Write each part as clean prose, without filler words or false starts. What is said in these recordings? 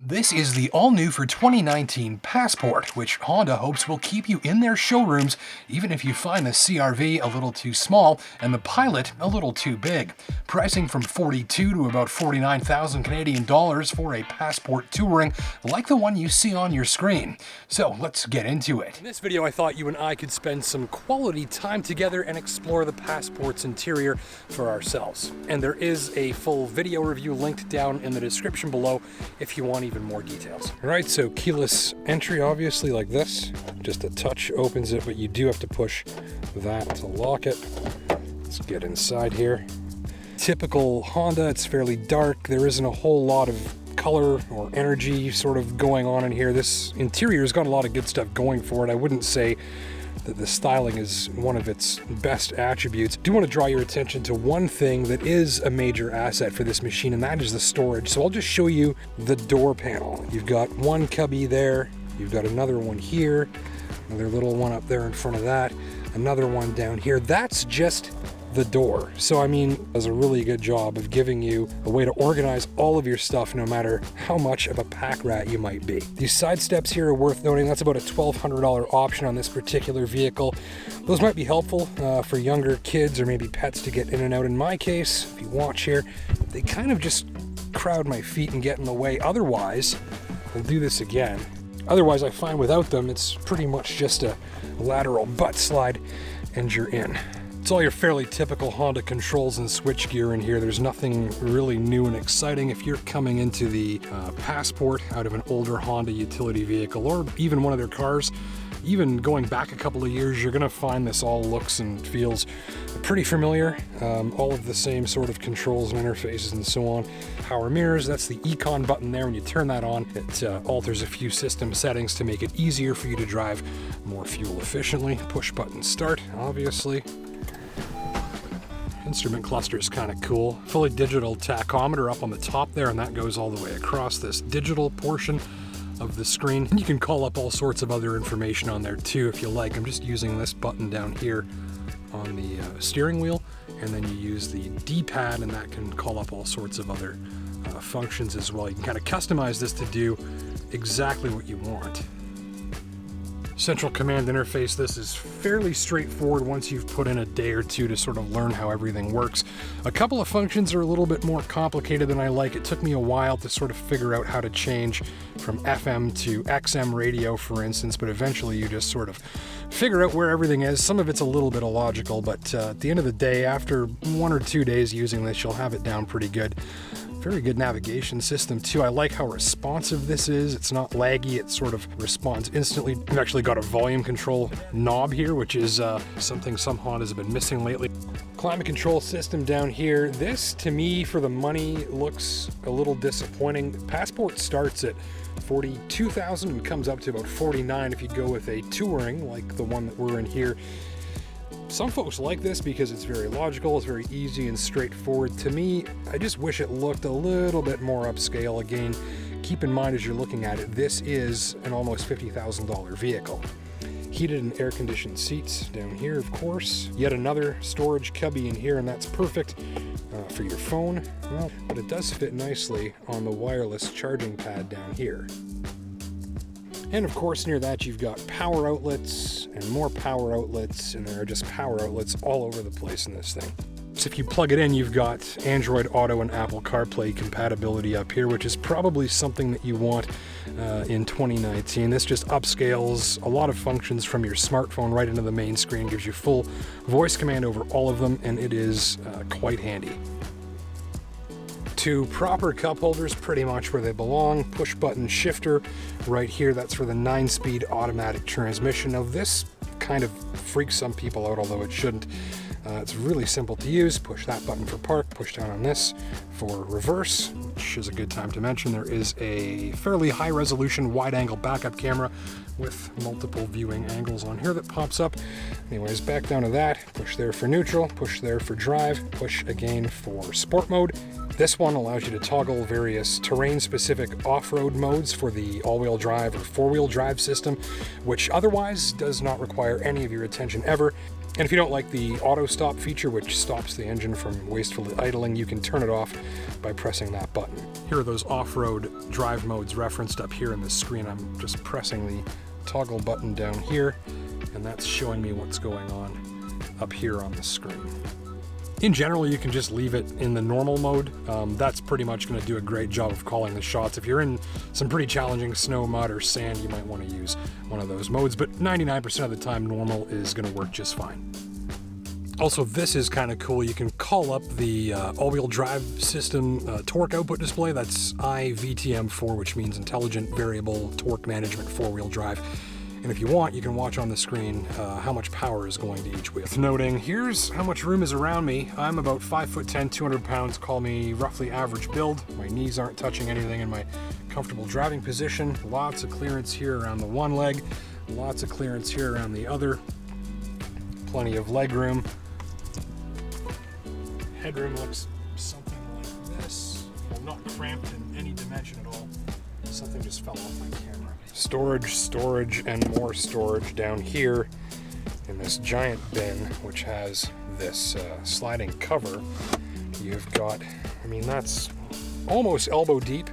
This is the all-new for 2019 Passport, which Honda hopes will keep you in their showrooms even if you find the CR-V a little too small and the Pilot a little too big. Pricing from 42 to about 49,000 Canadian dollars for a Passport Touring like the one you see on your screen. So let's get into it. In this video I thought you and I could spend some quality time together and explore the Passport's interior for ourselves. And there is a full video review linked down in the description below if you want even more details. All right, so keyless entry, obviously like this. Just a touch opens it, but you do have to push that to lock it. Let's get inside here. Typical Honda, it's fairly dark. There isn't a whole lot of color or energy sort of going on in here. This interior's got a lot of good stuff going for it. I wouldn't say that the styling is one of its best attributes. I do want to draw your attention to one thing that is a major asset for this machine, and that is the storage. So I'll just show you the door panel. You've got one cubby there, you've got another one here, another little one up there in front of that, another one down here. That's just the door. So I mean, it does a really good job of giving you a way to organize all of your stuff no matter how much of a pack rat you might be. These side steps here are worth noting. That's about a $1,200 option on this particular vehicle. Those might be helpful for younger kids or maybe pets to get in and out. In my case, if you watch here, they kind of just crowd my feet and get in the way. Otherwise, I'll do this again. Otherwise, I find without them, it's pretty much just a lateral butt slide and you're in. It's all your fairly typical Honda controls and switchgear in here. There's nothing really new and exciting. If you're coming into the Passport out of an older Honda utility vehicle or even one of their cars, even going back a couple of years, you're gonna find this all looks and feels pretty familiar. All of the same sort of controls and interfaces and so on. Power mirrors, that's the Econ button there. When you turn that on, it alters a few system settings to make it easier for you to drive more fuel efficiently. Push button start, obviously. Instrument cluster is kind of cool. Fully digital tachometer up on the top there, and that goes all the way across this digital portion of the screen. And you can call up all sorts of other information on there too if you like. I'm just using this button down here on the steering wheel, and then you use the D-pad and that can call up all sorts of other functions as well. You can kind of customize this to do exactly what you want. Central command interface, this is fairly straightforward once you've put in a day or two to sort of learn how everything works. A couple of functions are a little bit more complicated than I like. It took me a while to sort of figure out how to change from FM to XM radio, for instance, but eventually you just sort of figure out where everything is. Some of it's a little bit illogical, but at the end of the day, after 1 or 2 days using this, you'll have it down pretty good. Very good navigation system too. I like how responsive this is. It's not laggy, it sort of responds instantly. We've actually got a volume control knob here, which is something some Hondas have been missing lately. Climate control system down here. This, to me, for the money, looks a little disappointing. Passport starts at 42,000 and comes up to about 49 if you go with a Touring like the one that we're in here. Some folks like this because it's very logical, it's very easy and straightforward. To me, I just wish it looked a little bit more upscale. Again, keep in mind as you're looking at it, this is an almost $50,000 vehicle. Heated and air-conditioned seats down here, of course. Yet another storage cubby in here, and that's perfect for your phone. Well, but it does fit nicely on the wireless charging pad down here. And of course, near that, you've got power outlets and more power outlets, and there are just power outlets all over the place in this thing. So if you plug it in, you've got Android Auto and Apple CarPlay compatibility up here, which is probably something that you want in 2019. This just upscales a lot of functions from your smartphone right into the main screen, gives you full voice command over all of them, and it is quite handy. 2 proper cup holders, pretty much where they belong. Push button shifter right here, that's for the 9-speed automatic transmission. Now this kind of freaks some people out, although it shouldn't. It's really simple to use. Push that button for park, push down on this for reverse, which is a good time to mention. There is a fairly high resolution wide angle backup camera with multiple viewing angles on here that pops up. Anyways, back down to that, push there for neutral, push there for drive, push again for sport mode. This one allows you to toggle various terrain-specific off-road modes for the all-wheel drive or four-wheel drive system, which otherwise does not require any of your attention ever. And if you don't like the auto stop feature, which stops the engine from wastefully idling, you can turn it off by pressing that button. Here are those off-road drive modes referenced up here in the screen. I'm just pressing the toggle button down here, and that's showing me what's going on up here on the screen. In general, you can just leave it in the normal mode. That's pretty much going to do a great job of calling the shots. If you're in some pretty challenging snow, mud, or sand, you might want to use one of those modes, but 99% of the time, normal is going to work just fine. Also, this is kind of cool. You can call up the all-wheel drive system torque output display. That's IVTM4, which means Intelligent Variable Torque Management 4-wheel drive. And if you want, you can watch on the screen how much power is going to each wheel. Noting, here's how much room is around me. I'm about 5'10", 200 pounds, call me roughly average build. My knees aren't touching anything in my comfortable driving position. Lots of clearance here around the one leg, lots of clearance here around the other. Plenty of leg room. Headroom looks something like this. Well, not cramped in any dimension at all. Something just fell off my camera. Storage, and more storage down here in this giant bin, which has this sliding cover. You've got, I mean, that's almost elbow deep.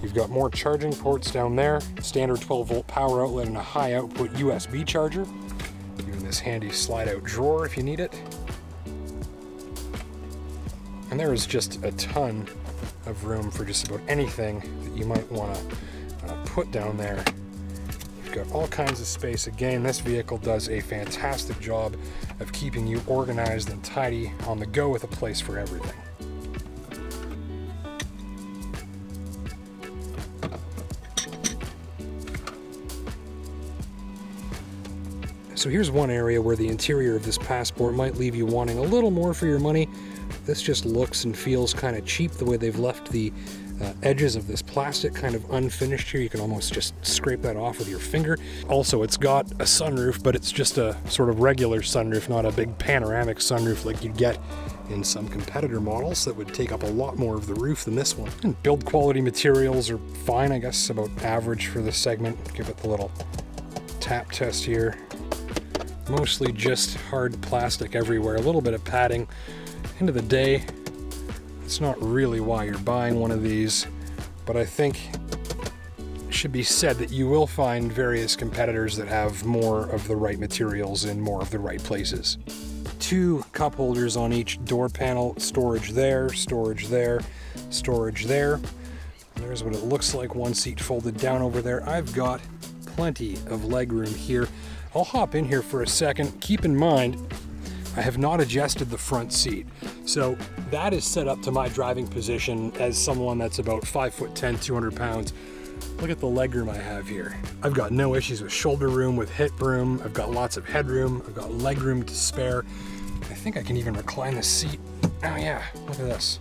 You've got more charging ports down there, standard 12-volt power outlet, and a high output USB charger. Even this handy slide-out drawer if you need it. And there is just a ton of room for just about anything that you might want to put down there. You've got all kinds of space. Again, this vehicle does a fantastic job of keeping you organized and tidy on the go with a place for everything. So here's one area where the interior of this Passport might leave you wanting a little more for your money. This just looks and feels kind of cheap, the way they've left the edges of this plastic kind of unfinished here. You can almost just scrape that off with your finger. Also, it's got a sunroof, but it's just a sort of regular sunroof, not a big panoramic sunroof like you'd get in some competitor models that would take up a lot more of the roof than this one. And build quality materials are fine, I guess, about average for this segment. Give it the little tap test here. Mostly just hard plastic everywhere, a little bit of padding. End of the day, it's not really why you're buying one of these, but I think it should be said that you will find various competitors that have more of the right materials in more of the right places. 2 cup holders on each door panel, storage there, storage there, storage there. There's what it looks like, one seat folded down over there. I've got plenty of leg room here. I'll hop in here for a second. Keep in mind, I have not adjusted the front seat. So that is set up to my driving position as someone that's about 5'10", 200 pounds. Look at the legroom I have here. I've got no issues with shoulder room, with hip room. I've got lots of headroom. I've got legroom to spare. I think I can even recline the seat. Oh yeah, look at this.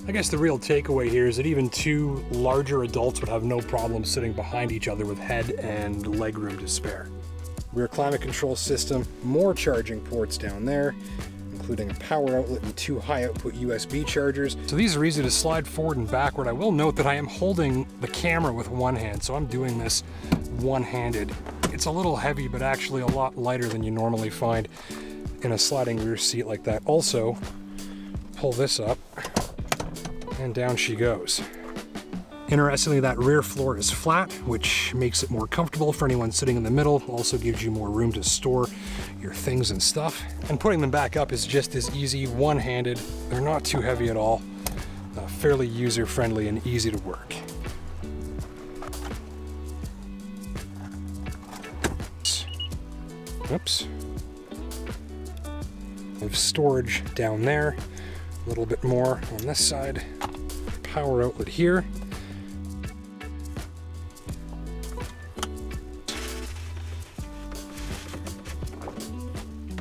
I guess the real takeaway here is that even 2 larger adults would have no problem sitting behind each other with head and legroom to spare. Rear climate control system, more charging ports down there, including a power outlet and 2 high output USB chargers. So these are easy to slide forward and backward. I will note that I am holding the camera with one hand, so I'm doing this one-handed. It's a little heavy, but actually a lot lighter than you normally find in a sliding rear seat like that. Also, pull this up, and down she goes. Interestingly, that rear floor is flat, which makes it more comfortable for anyone sitting in the middle. Also gives you more room to store your things and stuff. And putting them back up is just as easy, one-handed. They're not too heavy at all. Fairly user-friendly and easy to work. Oops. There's storage down there. A little bit more on this side. Power outlet here.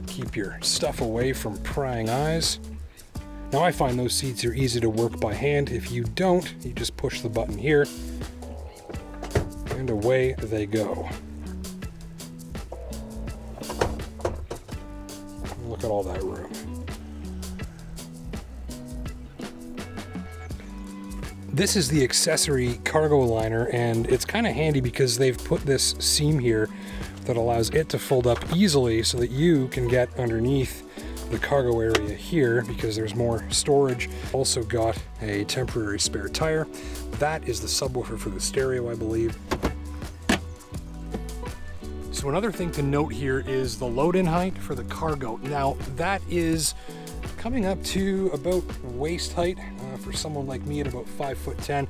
Keep your stuff away from prying eyes. Now I find those seats are easy to work by hand. If you don't, you just push the button here and away they go. Look at all that room. This is the accessory cargo liner, and it's kind of handy because they've put this seam here that allows it to fold up easily so that you can get underneath the cargo area here because there's more storage. Also got a temporary spare tire. That is the subwoofer for the stereo, I believe. So another thing to note here is the load-in height for the cargo. Now that is coming up to about waist height for someone like me at about 5'10".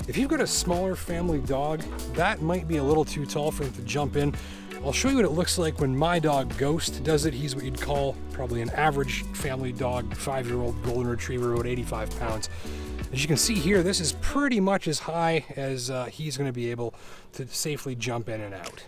If you've got a smaller family dog, that might be a little too tall for them to jump in. I'll show you what it looks like when my dog Ghost does it. He's what you'd call probably an average family dog, 5-year-old golden retriever, about 85 pounds. As you can see here, this is pretty much as high as he's going to be able to safely jump in and out.